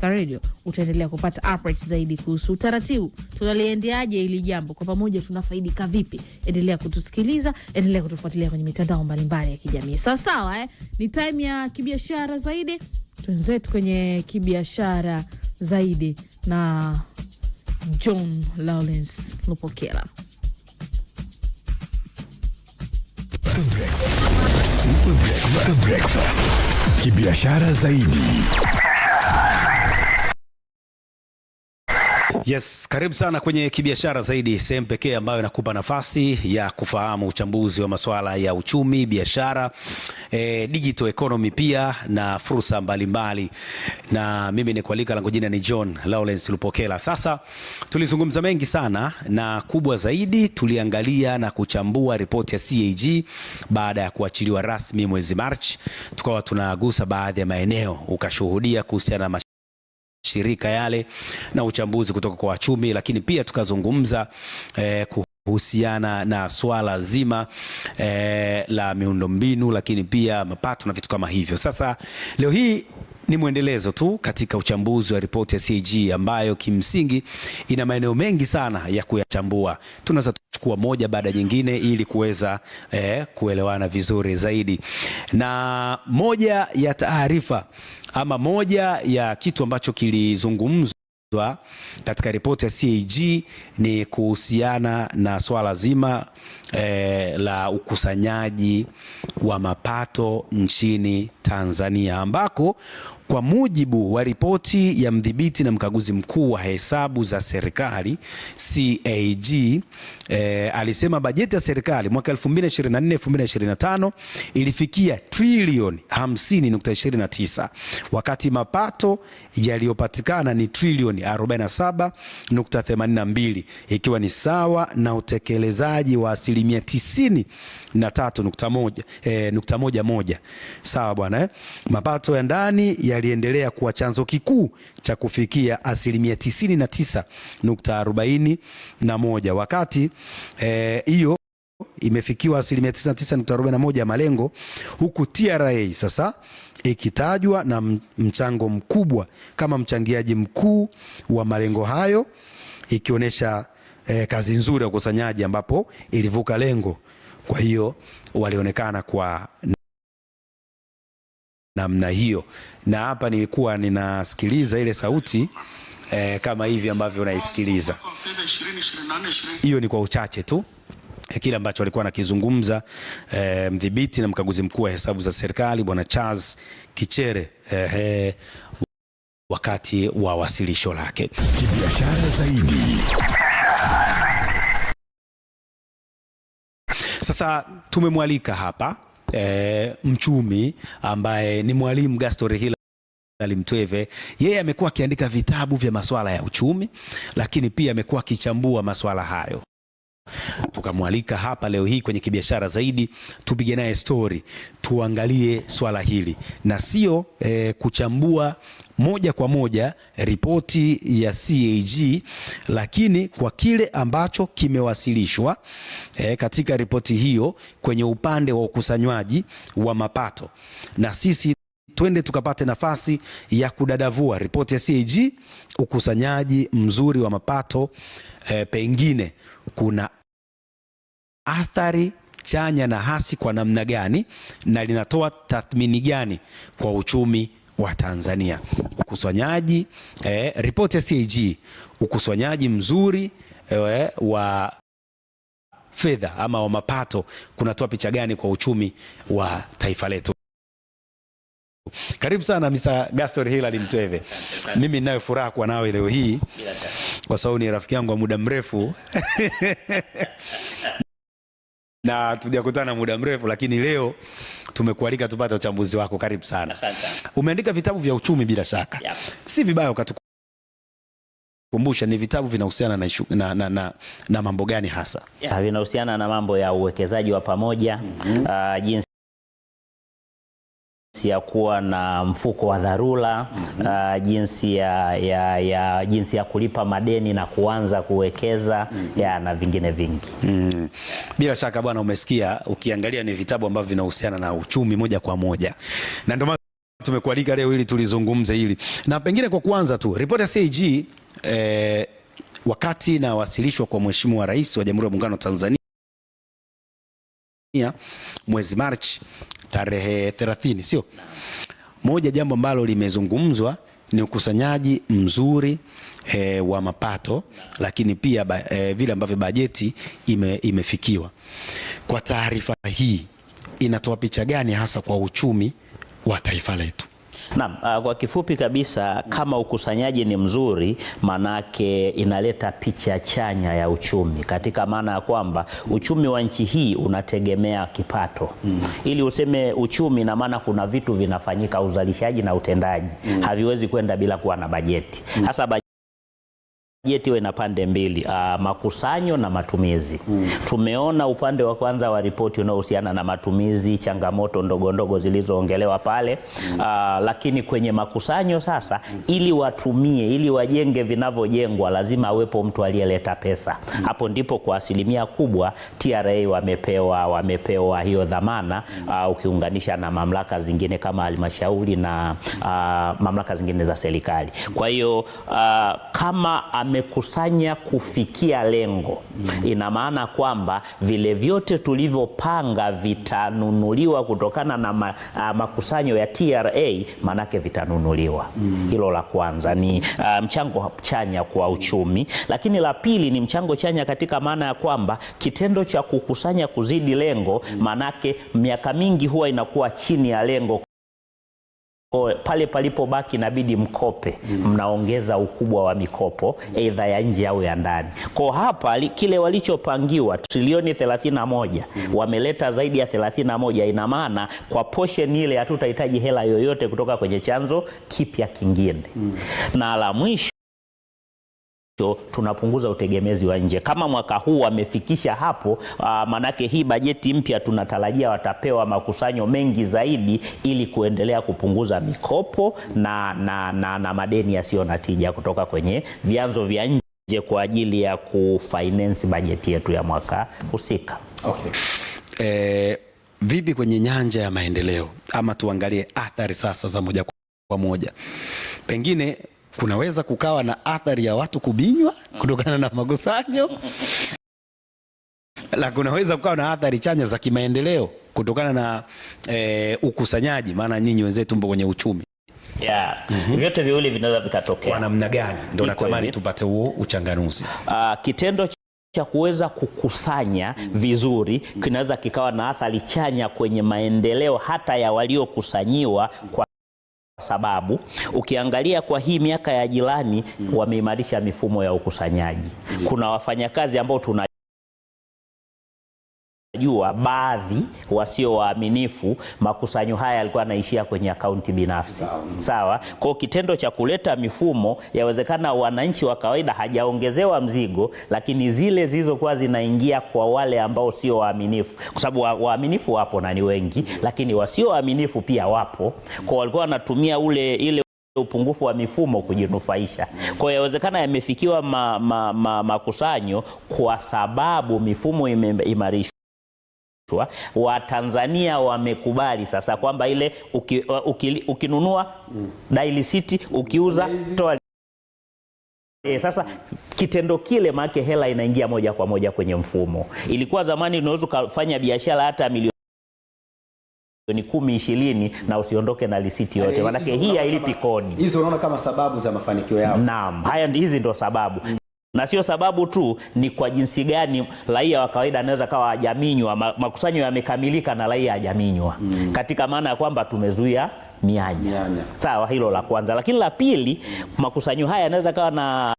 Africa Radio utaendelea kupata updates zaidi kuhusu utaratibu tunaliendeaje ili jambo, kwa pamoja tunafaidika vipi. Endelea kutusikiliza, endelea kutufuatilia kwenye mitandao mbalimbali ya kijamii. Sawa, ni time ya kibiashara zaidi. Tunzetu kwenye kibiashara zaidi na John Lawrence Lupokela. Super Breakfast. Kibiashara zaidi. Yes, karibu sana kwenye kibiashara zaidi, sehemu pekee ambayo inakupa nafasi ya kufahamu uchambuzi wa masuala ya uchumi, biashara, digital economy pia na fursa mbalimbali. Na mimi ni kualika, langu jina ni John Lawrence Lupokela. Sasa tulizungumza mengi sana, na kubwa zaidi tuliangalia na kuchambua ripoti ya CAG baada ya kuachiliwa rasmi mwezi March. Tukawa tunagusa baadhi ya maeneo, ukashuhudia kuhusiana na shirika yale na uchambuzi kutoka kwa wachumi, lakini pia tukazungumza kuhusiana na swala zima la miundombinu, lakini pia mapato na vitu kama hivyo. Sasa leo hii ni mwendelezo tu katika uchambuzi wa ripoti ya CAG ambayo kimsingi ina maeneo mengi sana ya kuyachambua. Tunaweza kuchukua moja baada nyingine ili kuweza kuelewana vizuri zaidi. Na moja ya taarifa ama moja ya kitu ambacho kilizungumzwa katika ripoti ya CAG ni kuhusiana na swala zima la ukusanyaji wa mapato nchini Tanzania, ambako kwa mujibu wa ripoti ya mdhibiti na mkaguzi mkuu wa hesabu za serikali CAG, alisema bajeti ya serikali mwaka 2024-2025 ilifikia trilioni 50.29, wakati mapato yaliyopatikana ni trilioni 47.82, ikiwa ni sawa na utekelezaji wa 93.11. Sawa bwana, mapato ya ndani yaliendelea kuwa chanzo kikuu cha kufikia 99.41, wakati hiyo imefikiwa 99.41 ya malengo, huku TRA sasa ikitajwa na mchango mkubwa kama mchangiaji mkuu wa malengo hayo, ikionyesha kazi nzuri ya ukusanyaji ambapo ilivuka lengo. Kwa hiyo walionekana kwa namna hiyo, na hapa nilikuwa ninasikiliza ile sauti kama hivi ambavyo unaisikiliza. Hiyo ni kwa uchache tu kile ambacho alikuwa anakizungumza mdhibiti na mkaguzi mkuu wa hesabu za serikali Bwana Charles Kichere wakati wa wasilisho lake. Kibiashara zaidi. Sasa tumemwalika hapa mchumi ambaye ni mwalimu Gaston Hilary Mtweve. Yeye amekuwa akiandika vitabu vya masuala ya uchumi, lakini pia amekuwa akichambua masuala hayo. Tukamwalika hapa leo hii kwenye kibiashara zaidi, tupige naye story, tuangalie swala hili na sio kuchambua moja kwa moja ripoti ya CAG, lakini kwa kile ambacho kimewasilishwa katika ripoti hiyo kwenye upande wa ukusanywaji wa mapato, na sisi twende tukapate nafasi ya kudadavua ripoti ya CAG, ukusanyaji mzuri wa mapato, pengine kuna athari chanya na hasi kwa namna gani, na linatoa tathmini gani kwa uchumi wa Tanzania. Ukusanyaji, ripoti ya CAG, ukusanyaji mzuri wa fedha ama wa mapato kunatoa picha gani kwa uchumi wa taifa letu. Karibu sana Mr. Gaston Hilary Mtweve. Mimi ninayo furaha kuwa nawe leo hii kwa sababu ni rafiki yangu wa muda mrefu na tujakutana muda mrefu, lakini leo tumekualika tupate uchambuzi wako. Karibu sana. Asante. Umeandika vitabu vya uchumi bila shaka. Yep. Si vibaya ukatukumbusha ni vitabu vinahusiana na mambo gani hasa? Vinahusiana na mambo ya uwekezaji wa pamoja, jinsi ya kuwa na mfuko wa dharura, jinsi ya kulipa madeni na kuanza kuwekeza, na vingine vingi. Bila shaka bwana, umesikia, ukiangalia ni vitabu ambavyo vinahusiana na uchumi moja kwa moja, na ndio tumekualika leo ili tulizungumze hili. Na pengine kwa kuanza tu, ripoti ya CAG wakati inawasilishwa kwa Mheshimiwa Rais wa Jamhuri ya Muungano wa Tanzania mwezi Machi tarehe 30, sio? Moja jambo ambalo limezungumzwa ni ukusanyaji mzuri wa mapato, lakini pia vile ambavyo bajeti imefikiwa. Kwa taarifa hii inatoa picha gani hasa kwa uchumi wa taifa letu? Naam, kwa kifupi kabisa, kama ukusanyaji ni mzuri, manake inaleta picha chanya ya uchumi, katika maana ya kwamba uchumi wa nchi hii unategemea kipato. Ili useme uchumi, na maana kuna vitu vinafanyika, uzalishaji na utendaji haviwezi kwenda bila kuwa na bajeti. Hasa bajeti iwe na pande mbili, makusanyo na matumizi. Tumeona upande wa kwanza wa ripoti unaohusiana na matumizi, changamoto ndogo ndogo zilizoongelewa pale, lakini kwenye makusanyo sasa, ili watumie, ili wajenge vinavyojengwa, lazima awepo mtu aliyeleta pesa. Hapo ndipo kwa asilimia kubwa TRA wamepewa hiyo dhamana, ukiunganisha na mamlaka zingine kama halmashauri na mamlaka zingine za serikali. Kwa hiyo kama amekusanya kufikia lengo, ina maana kwamba vile vyote tulivyopanga vitanunuliwa kutokana na makusanyo ya TRA, manake vitanunuliwa. Hilo la kwanza ni mchango chanya kwa uchumi, lakini la pili ni mchango chanya katika maana ya kwamba kitendo cha kukusanya kuzidi lengo, manake miaka mingi huwa inakuwa chini ya lengo. Pale palipobaki inabidi mkope, mnaongeza ukubwa wa mikopo aidha ya nje au ya ndani. Kwa hapa kile walichopangiwa trilioni 31 wameleta zaidi ya 31. Ina maana kwa portion ile hatutahitaji hela yoyote kutoka kwenye chanzo kipya kingine. Na la mwisho, tunapunguza utegemezi wa nje. Kama mwaka huu wamefikisha hapo, manake hii bajeti mpya tunatarajia watapewa makusanyo mengi zaidi, ili kuendelea kupunguza mikopo na madeni yasiyo na tija kutoka kwenye vyanzo vya nje kwa ajili ya kufinance bajeti yetu ya mwaka husika. Okay. Vipi kwenye nyanja ya maendeleo, ama tuangalie athari sasa za moja kwa moja? Pengine kunaweza kukawa na athari ya watu kubinywa kutokana na makusanyo, la kunaweza kukawa na athari chanya za kimaendeleo kutokana na ukusanyaji, maana nyinyi wenzetu mpo kwenye uchumi. Vyote viwili vinaweza vikatokea. Kwa namna gani? Ndio natamani tupate huo uchanganuzi. Kitendo cha kuweza kukusanya vizuri kinaweza kikawa na athari chanya kwenye maendeleo hata ya waliokusanyiwa, kwa sababu ukiangalia kwa hii miaka ya jirani wameimarisha mifumo ya ukusanyaji. Kuna wafanyakazi ambao tunajua baadhi wasio waaminifu, makusanyo haya yalikuwa yanaishia kwenye akaunti binafsi. Sawa? Kwa kitendo cha kuleta mifumo, yawezekana wananchi wa kawaida hajaongezewa mzigo, lakini zile zilizokuwa zinaingia kwa wale ambao sio waaminifu, kwa sababu waaminifu wapo na ni wengi, lakini wasio waaminifu pia wapo, kwa walikuwa wanatumia ile upungufu wa mifumo kujinufaisha. Kwa hiyo yawezekana yamefikiwa makusanyo kwa sababu mifumo imeimarishwa. Watanzania wamekubali sasa kwamba ile ukinunua dai risiti, ukiuza toa. Sasa kitendo kile, maana hela inaingia moja kwa moja kwenye mfumo. Ilikuwa zamani unaweza kufanya biashara hata milioni 10-20 na usiondoke na risiti yote, maana hii hailipi kodi. Hizo unaona kama sababu za mafanikio yao. Naam, hizi ndo sababu. Na sio sababu tu, ni kwa jinsi gani raia wa kawaida anaweza kawa hajaminywa, makusanyo yamekamilika na raia hajaminywa. Katika maana ya kwamba tumezuia mianya. Sawa, hilo la kwanza. Lakini la pili, makusanyo haya yanaweza kawa na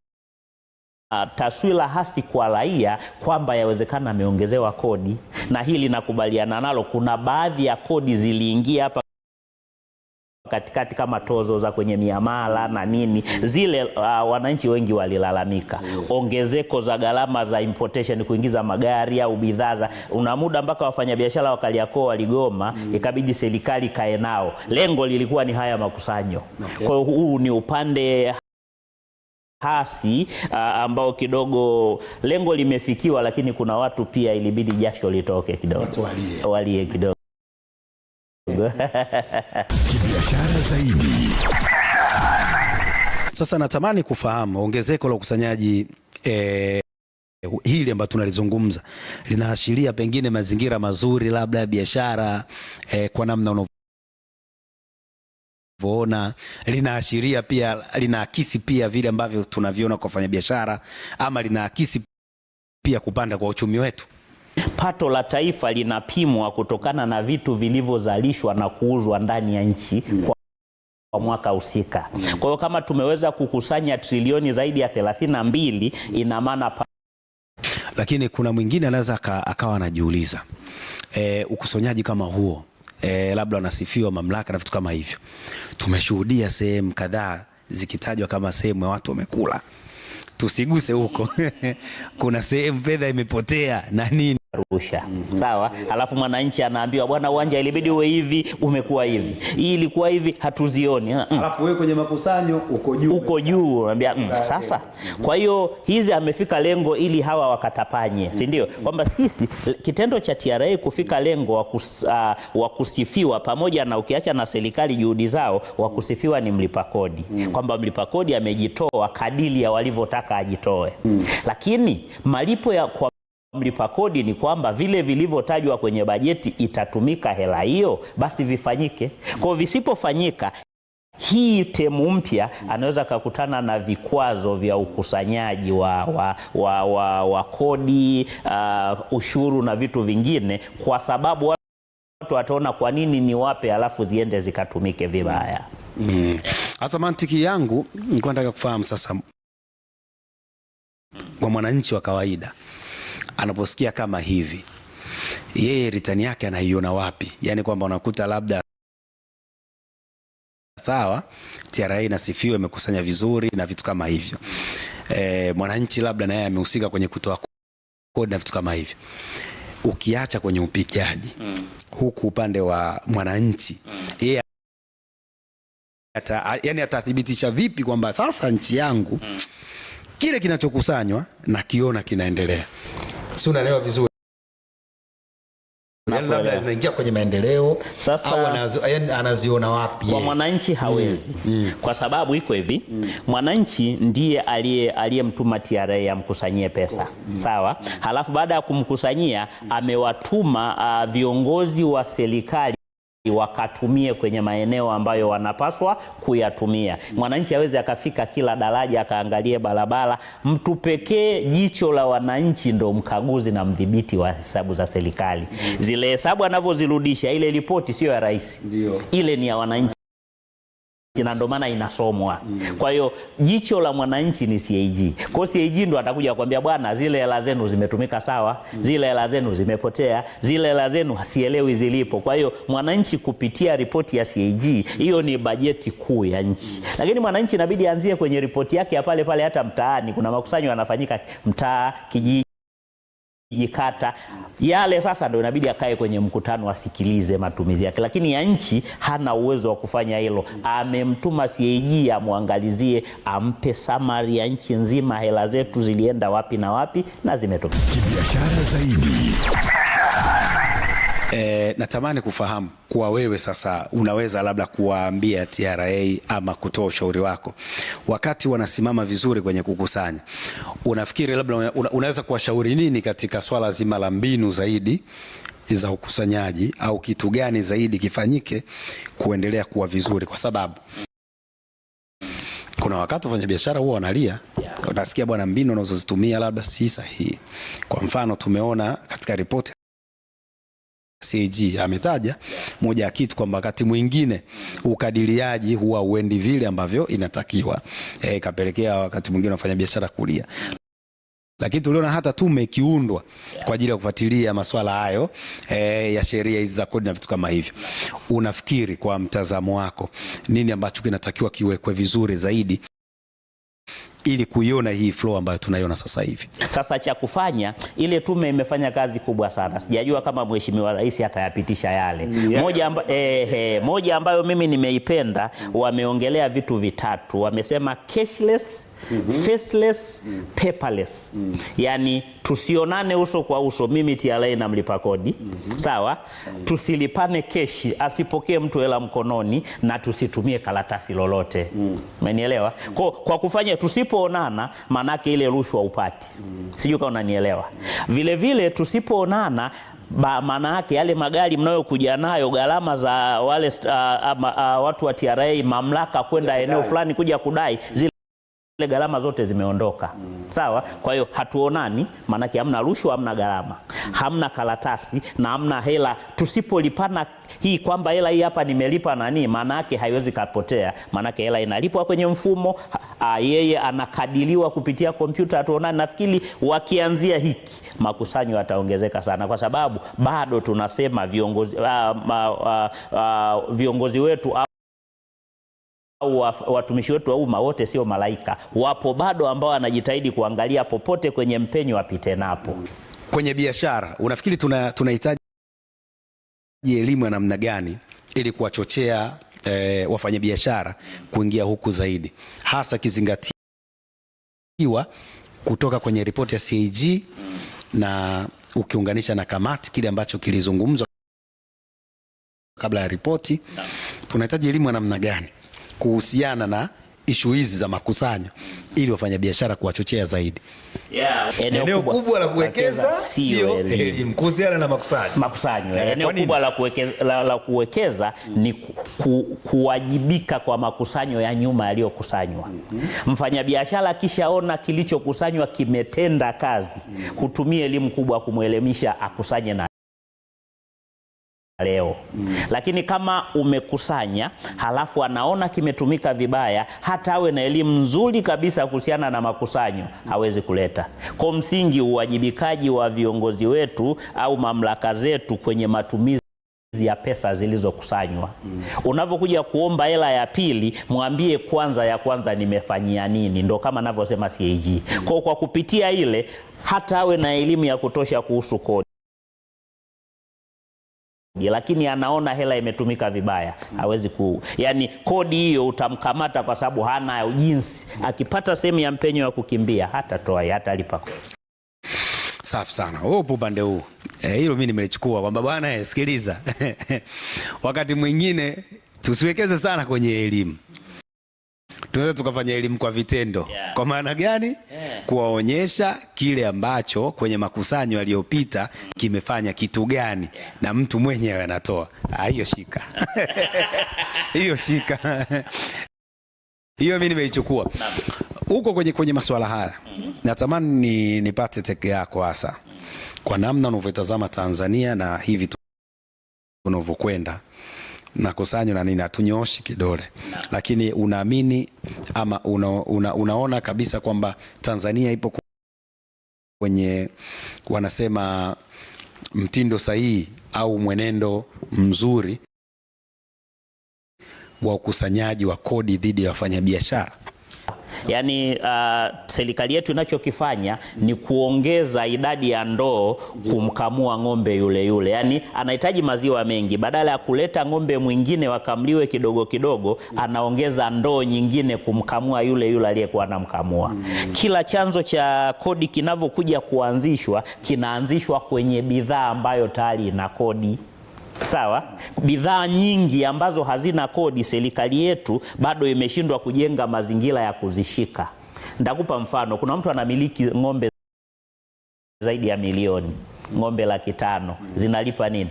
taswira hasi kwa raia kwamba yawezekana ameongezewa kodi, na hili nakubaliana nalo. Kuna baadhi ya kodi ziliingia hapa katikati kama tozo za kwenye miamala na nini, zile wananchi wengi walilalamika. Ongezeko za gharama za importation, kuingiza magari au bidhaa, una muda mpaka wafanyabiashara wa Kariakoo waligoma, ikabidi serikali kae nao. Lengo lilikuwa ni haya makusanyo. Kwa hiyo huu ni upande hasi ambao kidogo lengo limefikiwa, lakini kuna watu pia ilibidi jasho litoke kidogo, walie kidogo. Kibiashara zaidi. Sasa natamani kufahamu ongezeko la ukusanyaji hili ambalo tunalizungumza linaashiria pengine mazingira mazuri labda ya biashara kwa namna unavyoona, linaashiria pia, linaakisi pia vile ambavyo tunaviona kwa wafanyabiashara, ama linaakisi pia kupanda kwa uchumi wetu? Pato la taifa linapimwa kutokana na vitu vilivyozalishwa na kuuzwa ndani ya nchi kwa mwaka husika. Kwa hiyo kama tumeweza kukusanya trilioni zaidi ya 32, ina maana. Lakini kuna mwingine anaweza akawa anajiuliza ukusanyaji kama huo labda wanasifiwa mamlaka na vitu kama hivyo. Tumeshuhudia sehemu kadhaa zikitajwa kama sehemu ya watu wamekula. Tusiguse huko. Kuna sehemu fedha imepotea na nini Arusha. Sawa? Alafu mwananchi anaambiwa bwana, uwanja ilibidi uwe hivi, umekuwa hivi. Hii ilikuwa hivi, hatuzioni. Alafu wewe kwenye makusanyo uko juu. Uko juu, unaambia sasa. Kwa hiyo hizi amefika lengo ili hawa wakatapanye, si ndio? Kwamba sisi kitendo cha TRA kufika lengo wa kusifiwa, pamoja na ukiacha na serikali juhudi zao, wa kusifiwa ni mlipa kodi. Kwamba mlipa kodi amejitoa kadiri ya walivyotaka ajitoe. Lakini malipo ya kwa mlipa kodi ni kwamba vile vilivyotajwa kwenye bajeti itatumika hela hiyo, basi vifanyike. Kwa visipofanyika, hii temu mpya anaweza kukutana na vikwazo vya ukusanyaji wa kodi, ushuru na vitu vingine, kwa sababu watu wataona kwa nini ni wape alafu ziende zikatumike vibaya. Hasa mantiki yangu nilikuwa nataka kufahamu sasa, kwa mwananchi wa kawaida anaposikia kama hivi, yeye return yake anaiona wapi? Yani kwamba unakuta labda sawa, TRA inasifiwa imekusanya vizuri na vitu kama hivyo, mwananchi labda naye amehusika kwenye kutoa kodi na vitu kama hivyo. Ukiacha kwenye upigaji huku upande wa mwananchi, yeye atathibitisha vipi kwamba sasa nchi yangu kile kinachokusanywa na kiona kinaendelea? Si unaelewa vizuri? Labda zinaingia kwenye maendeleo sasa, au anaziona wapi? Kwa mwananchi hawezi. Kwa sababu iko hivi, mwananchi ndiye aliyemtuma TRA amkusanyie pesa. Sawa? Halafu baada ya kumkusanyia amewatuma viongozi wa serikali wakatumie kwenye maeneo ambayo wanapaswa kuyatumia. Mwananchi hawezi akafika kila daraja akaangalie barabara. Mtu pekee jicho la wananchi ndo mkaguzi na mdhibiti wa hesabu za serikali. Zile hesabu anavyozirudisha, ile ripoti sio ya rais. Ile ni ya wananchi. Na ndo maana inasomwa. Kwa hiyo jicho la mwananchi ni CAG. Kwa CAG ndo atakuja kuambia bwana, zile hela zenu zimetumika sawa, zile hela zenu zimepotea, zile hela zenu hasielewi zilipo. Kwa hiyo mwananchi kupitia ripoti ya CAG, hiyo ni bajeti kuu ya nchi. Lakini mwananchi inabidi anzie kwenye ripoti yake ya pale pale, hata mtaani kuna makusanyo yanafanyika mtaa, kijiji, kata. Yale sasa ndio inabidi akae kwenye mkutano asikilize matumizi yake. Lakini ya nchi hana uwezo wa kufanya hilo. Amemtuma CAG amwangalizie, ampe summary ya nchi nzima, hela zetu zilienda wapi na wapi na zimetumika. Kibiashara zaidi. Natamani kufahamu kwa wewe sasa, unaweza labda kuwaambia TRA ama kutoa ushauri wako wakati wanasimama vizuri kwenye kukusanya. Unafikiri labda unaweza kuwashauri nini katika swala zima la mbinu zaidi za ukusanyaji, au kitu gani zaidi kifanyike kuendelea kuwa vizuri? Kwa sababu kuna wakati wafanya biashara huwa wanalia, utasikia bwana, mbinu unazozitumia labda si sahihi. Kwa mfano tumeona katika ripoti CAG ametaja moja ya kitu kwamba wakati mwingine ukadiriaji huwa uendi vile ambavyo inatakiwa, kapelekea wakati mwingine wafanya biashara kulia. Lakini tuliona hata tume kiundwa kwa ajili ya kufuatilia masuala hayo ya sheria hizi za kodi na vitu kama hivyo. Unafikiri kwa mtazamo wako nini ambacho kinatakiwa kiwekwe vizuri zaidi ili kuiona hii flow ambayo tunaiona sasa hivi? Sasa cha kufanya, ile tume imefanya kazi kubwa sana. Sijajua kama Mheshimiwa Rais atayapitisha yale. Moja ambayo mimi nimeipenda, wameongelea vitu vitatu. Wamesema cashless, faceless, paperless. Yani tusionane uso kwa uso, mimi TRA na mlipa kodi, sawa? Tusilipane keshi, asipokee mtu hela mkononi, na tusitumie karatasi lolote. Umenielewa? Kwa kufanya tusipoonana, manake ile rushwa upati. Sijui kama unanielewa. Vile vile tusipoonana, maana yake yale magari mnayokuja nayo, gharama za wale watu wa TRA, mamlaka kwenda eneo fulani kuja kudai, zile gharama zote zimeondoka. Sawa? Kwa hiyo hatuonani, maana yake hamna rushwa, hamna gharama, hamna karatasi na hamna hela. Tusipolipana hii kwamba hela hii hapa nimelipa nani, maana yake haiwezi kapotea. Maana yake hela inalipwa kwenye mfumo, yeye anakadiriwa kupitia kompyuta, hatuonani. Nafikiri wakianzia hiki, makusanyo yataongezeka sana, kwa sababu bado tunasema viongozi wetu au watumishi wetu wa umma wote sio malaika. Wapo bado ambao wanajitahidi kuangalia popote kwenye mpenyo wapite napo. Kwenye biashara, unafikiri tunahitaji elimu ya namna gani ili kuwachochea wafanyabiashara kuingia huku zaidi, hasa kizingatiwa kutoka kwenye ripoti ya CAG na ukiunganisha na kamati kile ambacho kilizungumzwa kabla ya ripoti? Tunahitaji elimu ya namna gani kuhusiana na ishu hizi za makusanyo ili wafanyabiashara kuwachochea zaidi? Eneo kubwa la kuwekeza sio elimu kuhusiana na makusanyo. Eneo kubwa la kuwekeza ni kuwajibika kwa makusanyo ya nyuma yaliyokusanywa. Mfanyabiashara akishaona kilichokusanywa kimetenda kazi, hutumia elimu kubwa kumwelimisha akusanye na leo. Lakini kama umekusanya halafu anaona kimetumika vibaya, hata awe na elimu nzuri kabisa kuhusiana na makusanyo, hawezi kuleta. Kwa msingi, uwajibikaji wa viongozi wetu au mamlaka zetu kwenye matumizi ya pesa zilizokusanywa. Unavyokuja kuomba hela ya pili, mwambie kwanza ya kwanza nimefanyia nini, ndo kama anavyosema CAG. Kwa kupitia ile, hata awe na elimu ya kutosha kuhusu kodi, lakini anaona hela imetumika vibaya, hawezi yani kodi hiyo utamkamata, kwa sababu hana jinsi. Akipata sehemu ya mpenyo wa kukimbia, hatatoa, hatalipa. Safi sana. Upo upande huu. Hilo mimi nimelichukua kwamba bwana, sikiliza. Wakati mwingine tusiwekeze sana kwenye elimu. Tunaweza tukafanya elimu kwa vitendo. Kwa maana gani? Kuwaonyesha kile ambacho kwenye makusanyo yaliyopita kimefanya kitu gani, na mtu mwenyewe anatoa. Hiyo shika. Hiyo shika. Hiyo mimi nimeichukua. Huko kwenye masuala haya, natamani nipate teke yako hasa kwa namna unavyotazama Tanzania na hivi tunavyokwenda na kusanyo na nini. Hatunyoshi kidole, lakini unaamini ama unaona kabisa kwamba Tanzania ipo kwenye, wanasema, mtindo sahihi au mwenendo mzuri wa ukusanyaji wa kodi dhidi ya wafanyabiashara? Yani serikali yetu inachokifanya ni kuongeza idadi ya ndoo kumkamua ng'ombe yule yule. Yani anahitaji maziwa mengi, badala ya kuleta ng'ombe mwingine wakamliwe kidogo kidogo, anaongeza ndoo nyingine kumkamua yule yule aliyekuwa anamkamua. Kila chanzo cha kodi kinavyokuja kuanzishwa, kinaanzishwa kwenye bidhaa ambayo tayari ina kodi. Sawa? Bidhaa nyingi ambazo hazina kodi, serikali yetu bado imeshindwa kujenga mazingira ya kuzishika. Ndakupa mfano, kuna mtu anamiliki ng'ombe zaidi ya milioni, ng'ombe 500,000, zinalipa nini?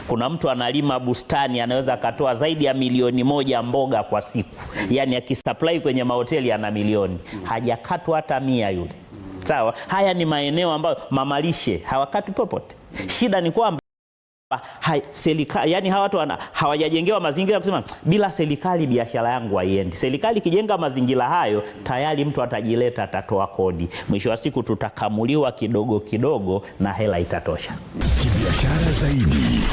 Kuna mtu analima bustani, anaweza katoa zaidi ya 1,000,000 mboga kwa siku. Yani akisupply kwenye mahoteli ana milioni, hajakatwa hata 100 yule. Sawa? Haya ni maeneo ambayo mamalishe hawakati popote. Shida ni kwamba serikali, yani hawa watu hawajajengewa mazingira kusema bila serikali biashara yangu haiendi. Serikali ikijenga mazingira hayo, tayari mtu atajileta, atatoa kodi. Mwisho wa siku tutakamuliwa kidogo kidogo na hela itatosha. Kibiashara zaidi.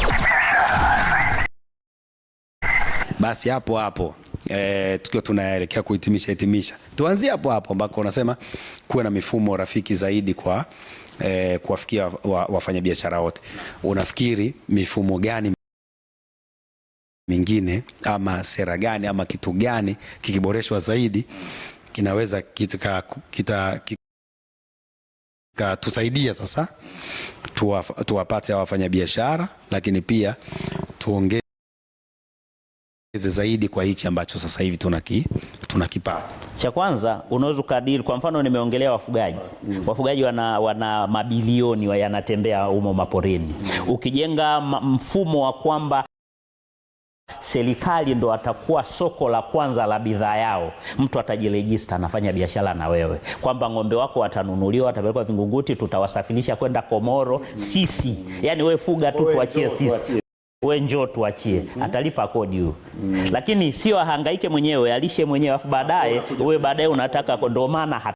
Basi hapo tukiwa tunaelekea kuhitimisha, tuanzie hapo ambako unasema kuwa na mifumo rafiki zaidi kwa kuwafikia wafanyabiashara wote. Unafikiri mifumo gani mingine ama sera gani ama kitu gani kikiboreshwa zaidi kinaweza tusaidia sasa tuwapate wafanyabiashara, lakini pia tuongeze zaidi kwa hichi ambacho sasa hivi tunakipata. Cha kwanza unaweza kadiri, kwa mfano nimeongelea wafugaji. Wafugaji wana mabilioni yanatembea humo maporini. Ukijenga mfumo wa kwamba serikali ndo atakuwa soko la kwanza la bidhaa yao, mtu atajirejista, anafanya biashara na wewe, kwamba ng'ombe wako watanunuliwa, watapelekwa Vingunguti, tutawasafirisha kwenda Komoro sisi. Yani wewe fuga tu, tuachie sisi, wewe njoo tuachie, atalipa kodi huyo. Lakini sio ahangaike mwenyewe, alishe mwenyewe, afu baadaye wewe unataka, ndio maana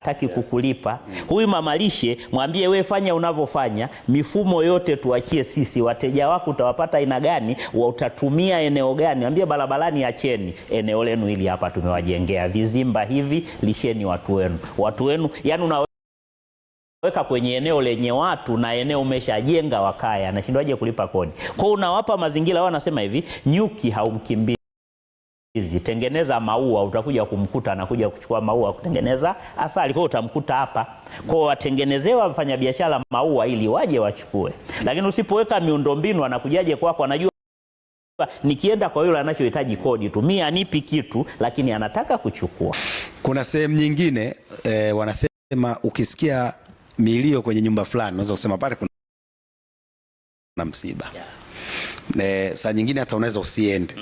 hataki kukulipa. Huyu mama lishe mwambie wewe fanya unavyofanya, mifumo yote tuachie sisi, wateja wako utawapata aina gani, utatumia eneo gani, mwambie barabarani acheni eneo lenu hili hapa tumewajengea vizimba hivi, lisheni watu wenu. Yani unaweka kwenye eneo lenye watu na eneo umeshajenga wakaya, anashindwaje kulipa kodi? Kwa unawapa mazingira. Wao wanasema hivi, nyuki haumkimbii, tengeneza maua, utakuja kumkuta anakuja kuchukua maua kutengeneza asali. Kwa utamkuta hapa. Kwa watengenezewa wafanyabiashara maua ili waje wachukue. Lakini usipoweka miundombinu, anakujaje kwako? Anajua nikienda kwa yule anachohitaji kodi tu, mimi anipi kitu, lakini anataka kuchukua. Kuna sehemu nyingine wanasema ukisikia milio kwenye nyumba fulani unaweza kusema pale kuna msiba. Saa nyingine hata unaweza usiende.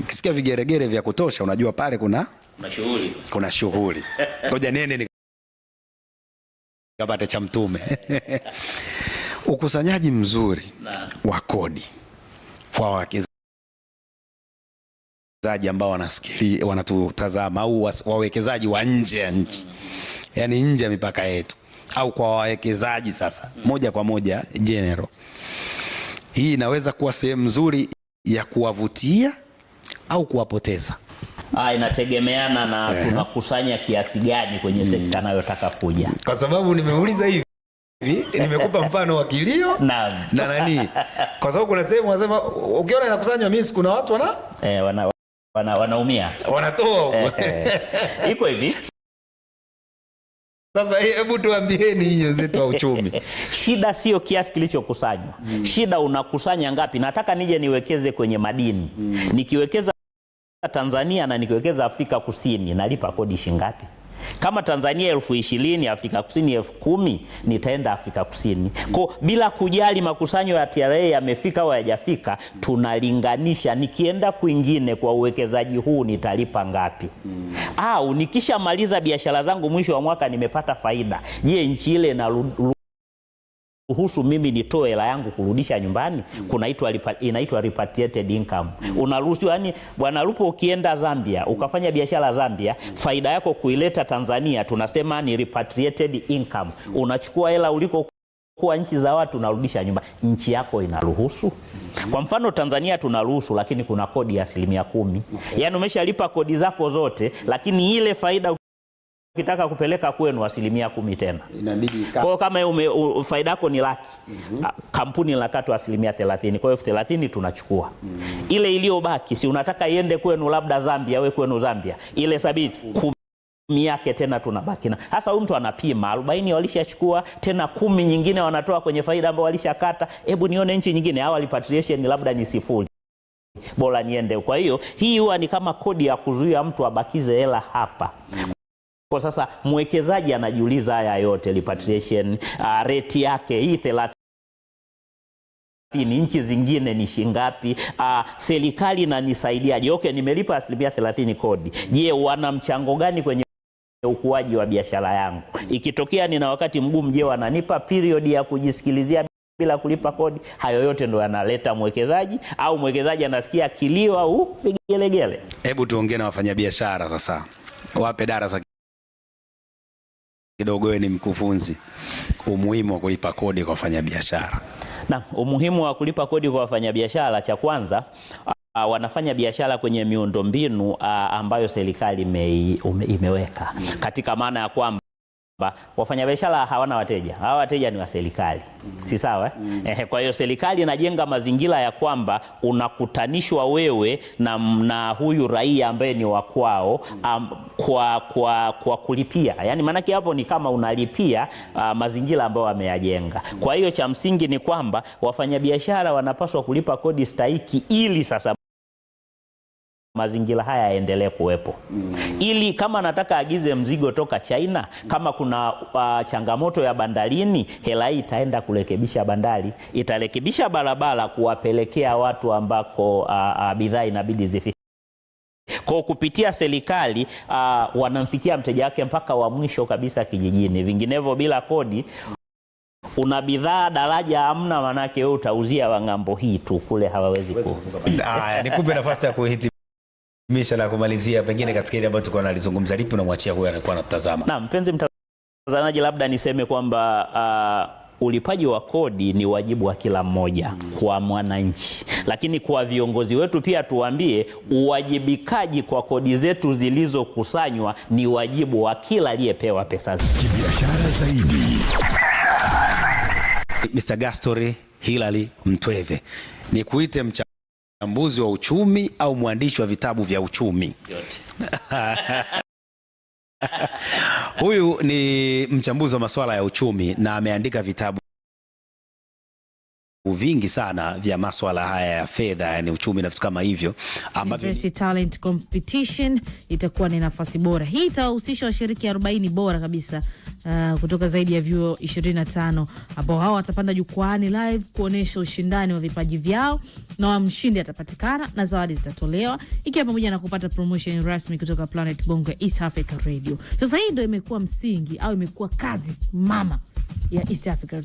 Ukisikia vigeregere vya kutosha unajua pale kuna shughuli. Ngoja nene nikapate cha mtume. Ukusanyaji mzuri wa kodi kwa wawekezaji ambao wanatutazama, au wawekezaji wa nje ya nchi, yani nje ya mipaka yetu, au kwa wawekezaji sasa moja kwa moja general, hii inaweza kuwa sehemu nzuri ya kuwavutia au kuwapoteza? Inategemeana na tunakusanya kiasi gani kwenye sekta anayotaka kuja. Kwa sababu nimeuliza hivi, nimekupa mfano wa kilio na nani, kwa sababu kuna sehemu wanasema ukiona inakusanywa mimi, kuna watu wanaumia, wanatoa iko hivi. Sasa hebu tuambieni hiyo zetu wa uchumi. Shida sio kiasi kilichokusanywa. Shida unakusanya ngapi? Nataka nije niwekeze kwenye madini. Nikiwekeza Tanzania na nikiwekeza Afrika Kusini, nalipa kodi shingapi? Kama Tanzania 20,000, Afrika Kusini 10,000, nitaenda Afrika Kusini. Kwa bila kujali makusanyo ya TRA yamefika au hayajafika, tunalinganisha nikienda kwingine kwa uwekezaji huu nitalipa ngapi? Au nikishamaliza biashara zangu mwisho wa mwaka nimepata faida, je, nchi ile ruhusu mimi nitoe hela yangu kurudisha nyumbani? Inaitwa repatriated income. Unaruhusu, yani bwana Lupo, ukienda Zambia ukafanya biashara Zambia, faida yako kuileta Tanzania tunasema ni repatriated income. Unachukua hela ulikokuwa nchi za watu unarudisha nyumbani. Nchi yako inaruhusu? Kwa mfano Tanzania tunaruhusu, lakini kuna kodi ya 10%. Yani umeshalipa kodi zako zote, lakini ile faida ukitaka kupeleka kwenu 10% tena inabidi. Kwa kama faida yako ni laki, kampuni inakatwa 30%. Kwa hiyo 30 tunachukua. Ile iliyobaki si unataka iende kwenu labda Zambia, wewe kwenu Zambia, ile 70 yake tena tunabaki na. Sasa huyu mtu anapima 40 walishachukua, tena 10 nyingine wanatoa kwenye faida ambayo walishakata. Hebu nione nchi nyingine hawa repatriation labda ni 0. Bora niende. Kwa hiyo hii huwa ni kama kodi ya kuzuia mtu abakize hela hapa. Kwa sasa mwekezaji anajiuliza haya yote, repatriation rate yake hii 30, nchi zingine ni shingapi? Serikali inanisaidiaje? Okay, nimelipa 30% kodi. Je, wana mchango gani kwenye ukuaji wa biashara yangu? Ikitokea nina wakati mgumu, je, wananipa period ya kujisikilizia bila kulipa kodi? Hayo yote ndo yanaleta mwekezaji, au mwekezaji anasikia kilio au vigelegele. Hebu tuongee na wafanyabiashara sasa, wape darasa kidogo. Wewe ni mkufunzi, umuhimu wa kulipa kodi kwa wafanyabiashara. Na umuhimu wa kulipa kodi kwa wafanyabiashara, cha kwanza wanafanya biashara kwenye miundombinu ambayo serikali imeweka, katika maana ya kwamba wafanyabiashara hawana wateja. Hawa wateja ni wa serikali. Si sawa? Kwa hiyo serikali inajenga mazingira ya kwamba unakutanishwa wewe na huyu raia ambaye ni wa kwao kwa kulipia. Yaani maanake hapo ni kama unalipia mazingira ambayo wameyajenga. Kwa hiyo cha msingi ni kwamba wafanyabiashara wanapaswa kulipa kodi stahiki ili sasa mazingira haya yaendelee kuwepo. Ili kama nataka agize mzigo toka China, kama kuna changamoto ya bandarini, hela hii itaenda kurekebisha bandari, itarekebisha barabara kuwapelekea watu ambako bidhaa inabidi zifike. Kwa kupitia serikali wanamfikia mteja wake mpaka wa mwisho kabisa kijijini. Vinginevyo bila kodi una bidhaa daraja hamna, manake wewe utauzia wangambo hii tu, kule hawawezi ku. Nikupe nafasi ya kuhitimisha na kumalizia pengine katika ile ambayo tulikuwa tunalizungumza, lipi unamwachia huyu anakuwa anatazama? Na mpenzi mtazamaji, labda niseme kwamba ulipaji wa kodi ni wajibu wa kila mmoja kwa mwananchi, lakini kwa viongozi wetu pia tuambie uwajibikaji kwa kodi zetu zilizokusanywa ni wajibu wa kila aliyepewa pesa zetu. Kibiashara zaidi. Mr. Gaston Hilary Mtweve, ni kuite mchambuzi wa uchumi au mwandishi wa vitabu vya uchumi? Huyu ni mchambuzi wa masuala ya uchumi na ameandika vitabu vingi sana vya masuala haya ya fedha, yani uchumi na vitu kama hivyo, ambavyo University Talent Competition itakuwa ni nafasi bora. Hii itahusisha washiriki 40 bora kabisa kutoka zaidi ya vyuo 25 ambao hao watapanda jukwani live kuonesha ushindani wa vipaji vyao, na mshindi atapatikana na zawadi zitatolewa, ikiwa pamoja na kupata promotion rasmi kutoka Planet Bongo East Africa Radio. Sasa hii ndio imekuwa msingi au imekuwa kazi mama ya East Africa.